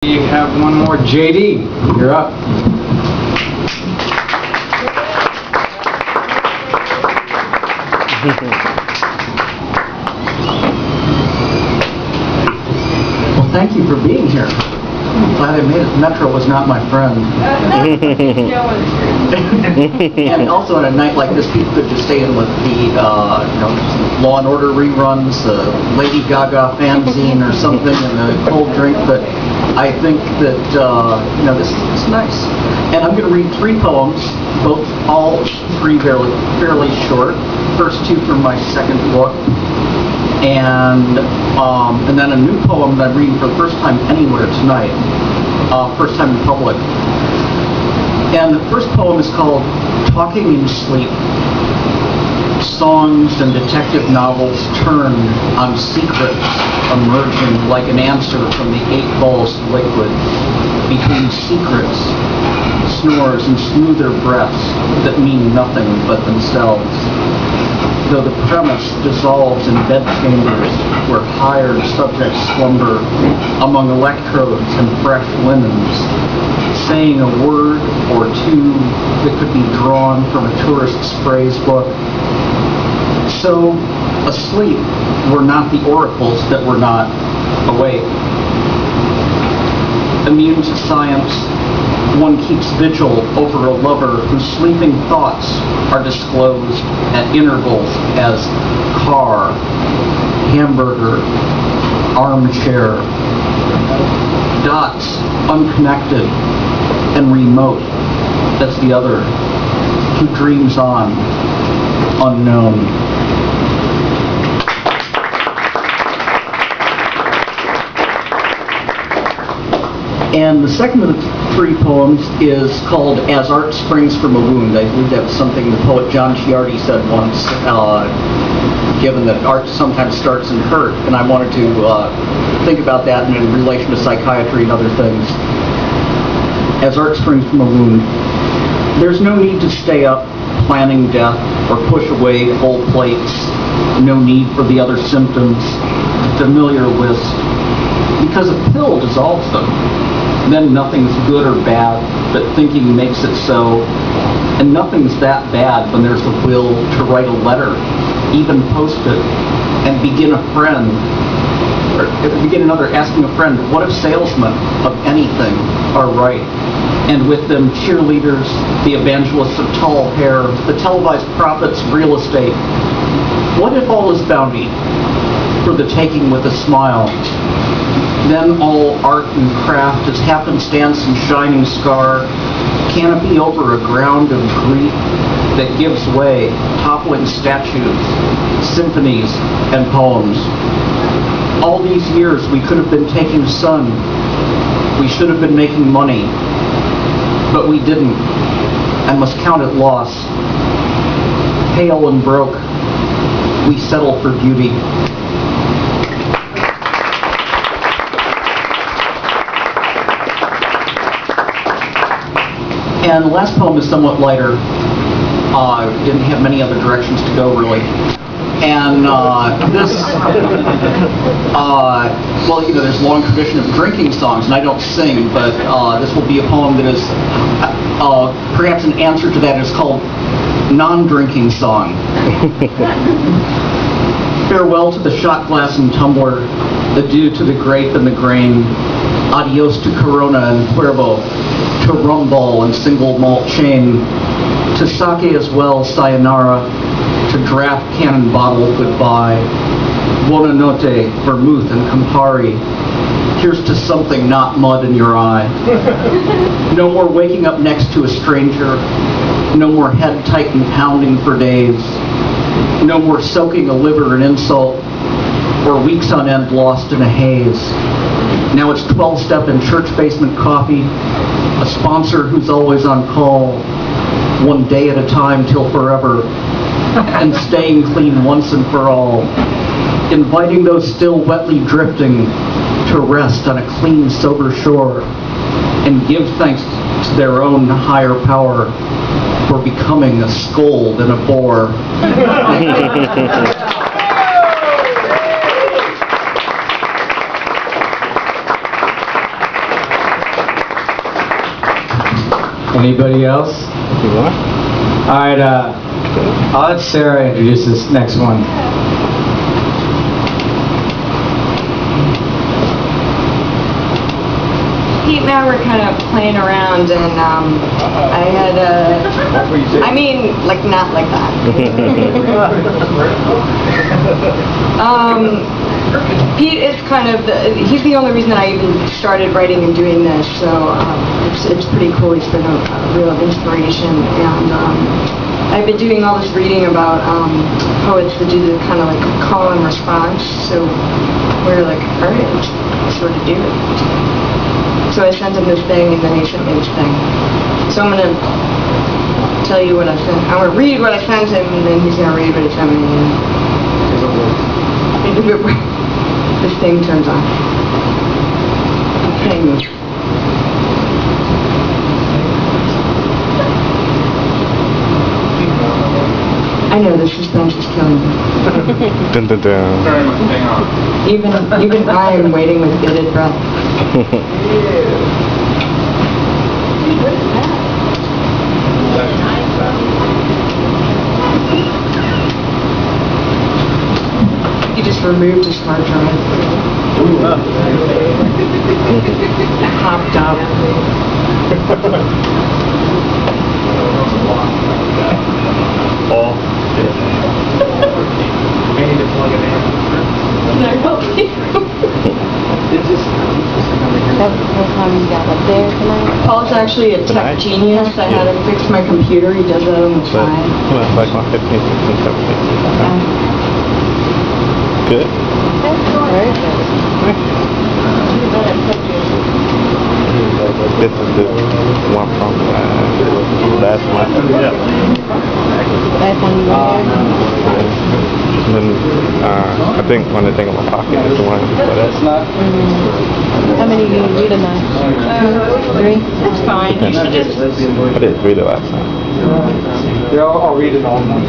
You have one more. JD, you're up. Well, thank you for being here. I'm glad I made it. Metro was not my friend. And also on a night like this, people could just stay in with the Law and Order reruns, the Lady Gaga fanzine or something, and a cold drink. But I think that this is nice. And I'm going to read 3 poems, all 3 fairly short. First 2 from my second book. And then a new poem that I'm reading for the first time anywhere tonight, first time in public. And the first poem is called Talking in Sleep. Songs and detective novels turn on secrets emerging like an answer from the 8 balls of liquid. Between secrets, snores and smoother breaths that mean nothing but themselves. Though the premise dissolves in bed chambers where hired subjects slumber among electrodes and fresh linens, saying a word or 2 that could be drawn from a tourist's phrase book. So, asleep were not the oracles that were not awake. Immune to science, one keeps vigil over a lover whose sleeping thoughts are disclosed at intervals as car, hamburger, armchair, dots unconnected and remote as the other who dreams on unknown. And the second of the 3 poems is called As Art Springs from a Wound. I believe that was something the poet John Ciardi said once, given that art sometimes starts in hurt. And I wanted to think about that in relation to psychiatry and other things. As art springs from a wound, there's no need to stay up planning death or push away full plates. No need for the other symptoms, the familiar list, because a pill dissolves them. Then nothing's good or bad, but thinking makes it so. And nothing's that bad when there's the will to write a letter, even post it, and begin a friend, or begin another asking a friend, what if salesmen of anything are right? And with them cheerleaders, the evangelists of tall hair, the televised prophets of real estate. What if all is bounty for the taking with a smile? Then all art and craft is happenstance and shining scar, canopy over a ground of grief that gives way, toppling statues, symphonies, and poems. All these years we could have been taking sun, we should have been making money, but we didn't, and must count it loss. Pale and broke, we settle for beauty. And the last poem is somewhat lighter. Didn't have many other directions to go, really. And this, there's a long tradition of drinking songs, and I don't sing, but this will be a poem that is perhaps an answer to that. It's called Non-Drinking Song. Farewell to the shot glass and tumbler, adieu to the grape and the grain, adios to Corona and Cuervo, to rum ball and single malt chain, to sake as well, sayonara, to draft cannon bottle goodbye, buona notte, vermouth and Campari, here's to something not mud in your eye. No more waking up next to a stranger, no more head tight and pounding for days, no more soaking a liver in insult, or weeks on end lost in a haze. Now it's 12-step and church basement coffee, a sponsor who's always on call, one day at a time till forever, and staying clean once and for all, inviting those still wetly drifting to rest on a clean, sober shore, and give thanks to their own higher power for becoming a scold and a bore. Anybody else? You want? All right, I'll let Sarah introduce this next one. Pete and I were kind of playing around, and I had I mean, like, not like that. Pete is kind of he's the only reason I even started writing and doing this, so it's pretty cool. He's been a real inspiration, and I've been doing all this reading about poets that do the kind of like call and response, so we're like, all right, let's sort of do it. So I sent him this thing, and then he sent me this thing. So I'm gonna tell you what I sent. I'm gonna read what I sent him, and then he's gonna read what he sent me. And this thing turns on. Okay. I know the suspense is killing me. Dun, dun, dun. Even I am waiting with bated breath. He just removed his hard drive. Hopped up. Oh. That's the time you got up there tonight? Paul's actually a tech Tonight? genius. I had him fix my computer. He does that on the So, fly. it's like my 15th, 16th, 17th. Good. Very good. This is the one from last month. Last time you were there? And then, I think when I think of my pocket is the one before that. How many did you do tonight? 3? It's fine. You should just I didn't read it last time. Yeah, I'll read it all in one.